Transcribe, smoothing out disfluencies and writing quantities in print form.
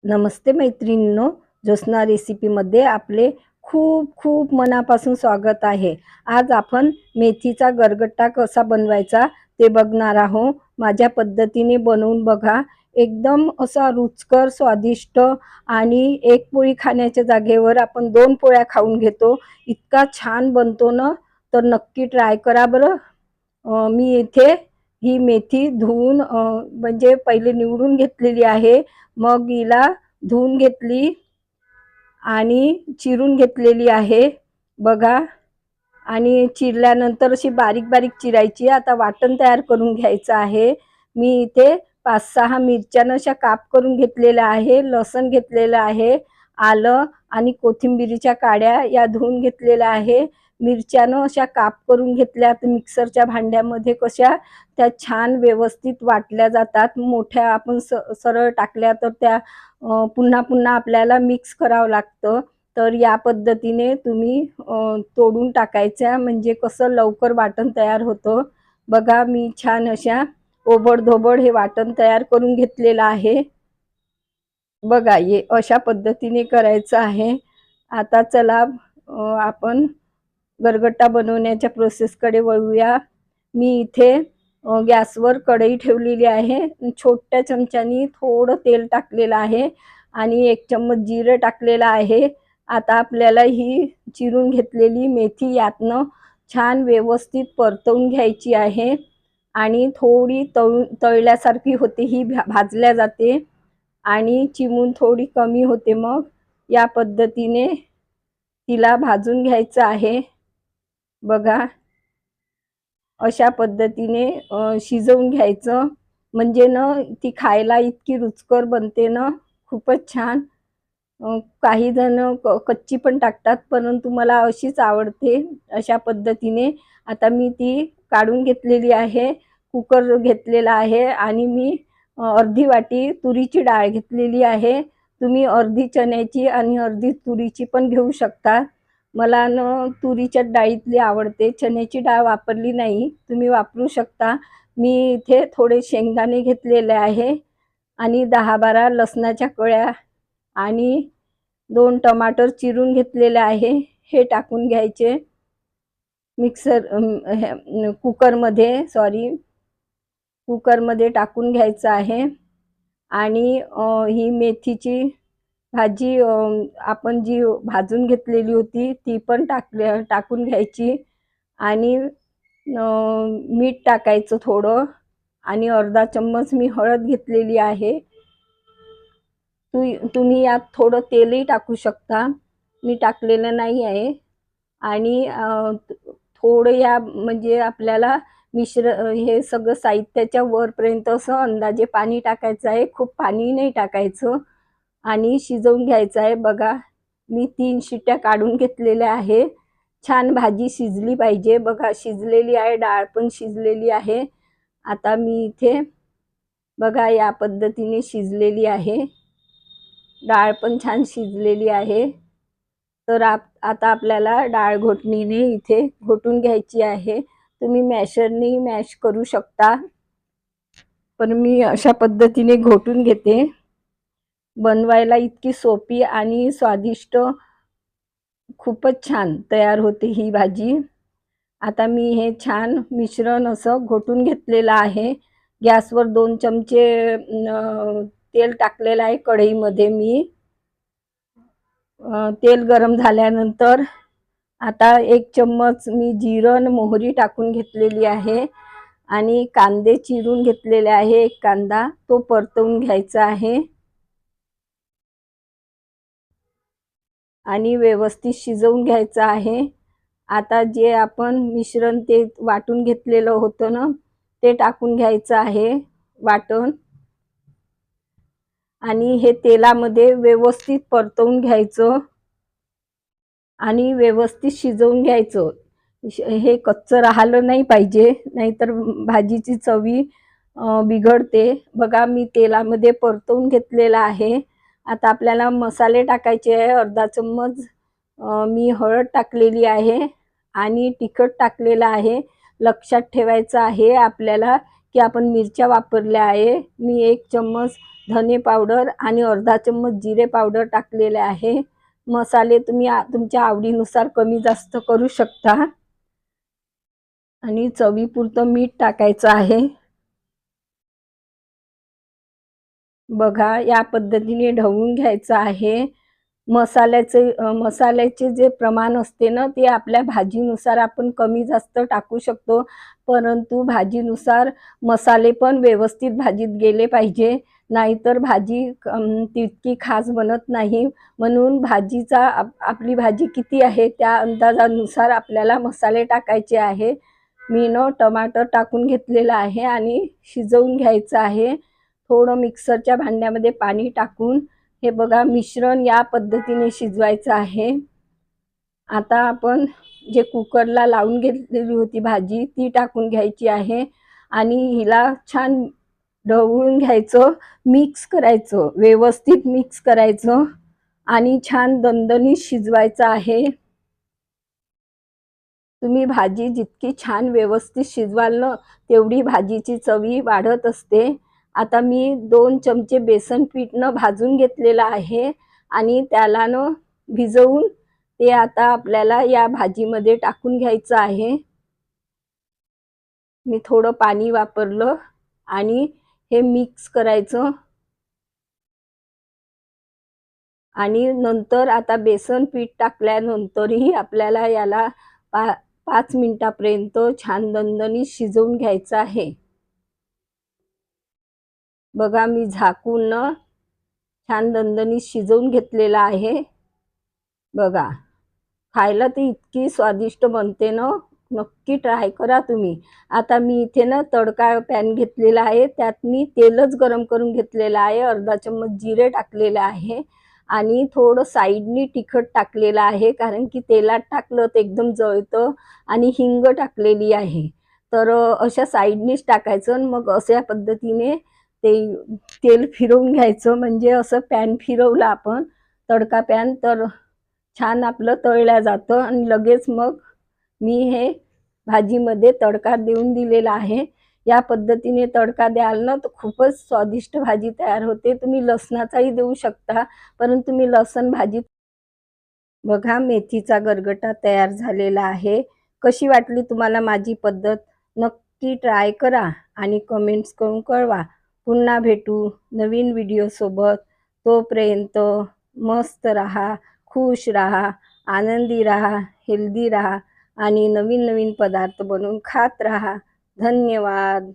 नमस्ते मैत्रिणींनो, ज्योत्स्ना रेसिपीमध्ये आपले खूप खूप मनापासून स्वागत आहे। आज आपण मेथीचा गरगट्टा कसा बनवायचा ते बघणार आहोत। माझ्या पद्धतीने बनवून बघा, एकदम असा रुचकर स्वादिष्ट आणि एक पोळी खाण्याच्या जागेवर आपण 2 पोळ्या खाऊन घेतो, इतका छान बनतो ना, तर नक्की ट्राय करा बरं। मी इथे ही मेथी धुवून म्हणजे पहिले निवडून घेतलेली आहे, मग हिला धुवून घेतली आणि चिरून घेतलेली आहे बघा। आणि चिरल्यानंतर अशी बारीक बारीक चिरायची। आता वाटण तयार करून घ्यायचं आहे। मी इथे 5-6 मिरच्या अशा काप करून घेतलेल्या आहे, लसण घेतलेलं आहे, आलं आणि कोथिंबीरीच्या काड्या या धुवून घेतलेल्या आहे। मिरच्यानं अशा काप करून घेतल्या तर मिक्सरच्या भांड्यामध्ये कशा त्या छान व्यवस्थित वाटल्या जातात। मोठ्या आपण सरळ टाकल्या तर त्या पुन्हा पुन्हा आपल्याला मिक्स करावं लागतं। तर या पद्धतीने तुम्ही तोडून टाकायच्या, म्हणजे कसं लवकर वाटण तयार होतं। बघा मी छान अशा ओबडधोबड हे वाटण तयार करून घेतलेलं आहे। बघा हे अशा पद्धतीने करायचं आहे। आता चला आपण गरगट्टा बनवण्याच्या प्रोसेसकडे वळूया। मी इथे गॅसवर कढई ठेवलेली आहे। छोट्या चमच्यानी थोडं तेल टाकलेलं आहे आणि 1 चम्मच जिरे टाकलेलं आहे। आता आपल्याला ही चिरून घेतलेली मेथी यातनं छान व्यवस्थित परतवून घ्यायची आहे आणि थोडी तळल्यासारखी होते, ही भाजल्या जाते आणि चिमून थोडी कमी होते। मग या पद्धतीने तिला भाजून घ्यायचं आहे बघा। अशा पद्धतीने शिजवून घ्यायचं, म्हणजे ना ती खायला इतकी रुचकर बनते ना, खूपच छान। काही जण कच्ची पण टाकतात, परंतु मला अशीच आवडते अशा पद्धतीने। आता मी ती काढून घेतलेली आहे। कुकर घेतलेला आहे आणि मी अर्धी वाटी तुरीची डाळ घेतलेली आहे। तुम्ही अर्धी चण्याची आणि अर्धी तुरीची पण घेऊ शकता। मला न तुरीच्या डाळीतली आवडते, चण्याची डाळ वापरली नाही, तुम्ही वापरू शकता। मी इथे थोडे शेंगदाणे घेतलेले आहे आणि 10-12 लसणाच्या कळ्या आणि 2 टमाटर चिरून घेतलेले आहे, हे टाकून घ्यायचे कुकरमध्ये टाकून घ्यायचं आहे। आणि ही मेथीची भाजी आपण जी भाजून घेतलेली होती ती पण टाकून घ्यायची आणि मीठ टाकायचं थोडं आणि अर्धा चम्मच मी हळद घेतलेली आहे। तुम्ही यात थोडं तेलही टाकू शकता, मी टाकलेलं नाही आहे। आणि थोडं या म्हणजे आपल्याला हे सगळं साहित्याच्या वरपर्यंत असं अंदाजे पाणी टाकायचं आहे, खूप पाणी नाही टाकायचं आणि शिजवून घ्यायचं आहे। बघा मी 3 शिट्ट्या काढून घेतलेल्या आहे। छान भाजी शिजली पाहिजे, बघा शिजलेली आहे, डाळ पण शिजलेली आहे। आता मी इथे बघा या पद्धतीने शिजलेली आहे, डाळ पण छान शिजलेली आहे। तर आता आपल्याला डाळ घोटणीने इथे घोटून घ्यायची आहे। तुम्ही मॅशरने मॅश करू शकता, पण मी अशा पद्धतीने घोटून घेते। बनवायला इतकी सोपी आणि स्वादिष्ट खूपच छान तयार होते ही भाजी। आता मी हे छान मिश्रण असं घोटून घेतलेलं आहे। गॅसवर 2 चमचे तेल टाकलेलं आहे कढईमध्ये मी। तेल गरम झाल्यानंतर आता 1 चम्मच मी जिरं आणि मोहरी टाकून घेतलेली आहे आणि कांदे चिरून घेतलेले आहे, 1 कांदा तो परतवून घ्यायचा आहे आणि व्यवस्थित शिजवून घ्यायचं आहे। आता जे आपण मिश्रण ते वाटून घेतलेलं होतं ना, ते टाकून घ्यायचं आहे वाटण आणि हे तेलामध्ये व्यवस्थित परतवून घ्यायचं आणि व्यवस्थित शिजवून घ्यायचं। हे कच्चं राहिलं नाही पाहिजे, नाहीतर भाजीची चवी बिघडते। बघा मी तेलामध्ये परतवून घेतलेला आहे। आता आपल्याला मसाले टाकायचे आहे। अर्धा चम्मच मी हळद टाकलेली आहे आणि तिखट टाकलेलं आहे। लक्षात ठेवायचं आहे आपल्याला की आपण मिरच्या वापरल्या आहे। मी 1 चम्मच धने पावडर आणि अर्धा चम्मच जिरे पावडर टाकलेले आहे. मसाले तुम्ही तुमच्या आवडीनुसार कमी जास्त करू शकता. आणि चवीपुरतं मीठ टाकायचं आहे. बघा या पद्धतीने ढवळून घ्यायचं आहे. मसाल्याचे जे प्रमाण असते ना ते आपल्या भाजीनुसार आपण कमी जास्त टाकू शकतो, परंतु भाजीनुसार मसाले पण व्यवस्थित भाजीत गेले पाहिजे, नाहीतर भाजी तितकी खास बनत नाही. म्हणून आपली भाजी किती आहे त्या अंदाजानुसार आपल्याला मसाले टाकायचे आहे. मी टमाटर टाकून घेतलेलं आहे आणि शिजवून घ्यायचं आहे. थोडं मिक्सरच्या भांड्यामध्ये पाणी टाकून हे बघा मिश्रण या पद्धतीने शिजवायचं आहे. आता आपण जे कुकरला लावून घेतलेली होती भाजी ती टाकून घ्यायची आहे आणि हिला छान ढवळून घ्यायचं, मिक्स करायचं, व्यवस्थित मिक्स करायचं आणि छान दणदणीत शिजवायचं आहे. तुम्ही भाजी जितकी छान व्यवस्थित शिजवाल ना तेवढी भाजीची चवी वाढत असते. आता मी 2 चमचे बेसन पीठ भाजून घेतलेलं आहे आणि त्याला भिजवून ते आता आपल्याला या भाजीमध्ये टाकून घ्यायचं आहे. मी थोडं पाणी वापरलं आणि हे मिक्स करायचं आणि नंतर आता बेसन पीठ टाकल्यानंतरही आपल्याला याला 5 मिनिटापर्यंत छान दणदणीत शिजवून घ्यायचं आहे. बघा मी झाकून छान दणदणीत शिजवून घेतलेला आहे. बघा खायला ती इतकी स्वादिष्ट बनते ना, नक्की ट्राय करा तुम्ही. आता मी इथे तडका पॅन घेतलेला आहे, त्यात मी तेलच गरम करून घेतलेलं आहे. अर्धा चम्मच जिरे टाकलेले आहे आणि थोडं साईडनी तिखट टाकलेलं आहे, कारण की तेलात टाकलं तर एकदम जळतं. आणि हिंग टाकलेली आहे, तर अशा साईडनीच टाकायचं. मग अशा पद्धतीने ते तेल फिरवून घ्यायचं, म्हणजे असं पॅन फिरवलं आपण तडका पॅन तर छान आपलं तळल्या जातं आणि लगेच मग मी हे भाजीमध्ये तडका देऊन दिलेला आहे. या पद्धतीने तडका द्याल ना तर खूपच स्वादिष्ट भाजी तयार होते. तुम्ही लसणाचाही देऊ शकता, परंतु मी लसण भाजी. बघा मेथीचा गरगटा तयार झालेला आहे. कशी वाटली तुम्हाला माझी पद्धत? नक्की ट्राय करा आणि कमेंट्स करून कळवा. पुन्हा भेटू नवीन व्हिडिओसोबत. तोपर्यंत मस्त राहा, खुश राहा, आनंदी राहा, हेल्दी राहा आणि नवीन नवीन पदार्थ बनवून खात राहा. धन्यवाद.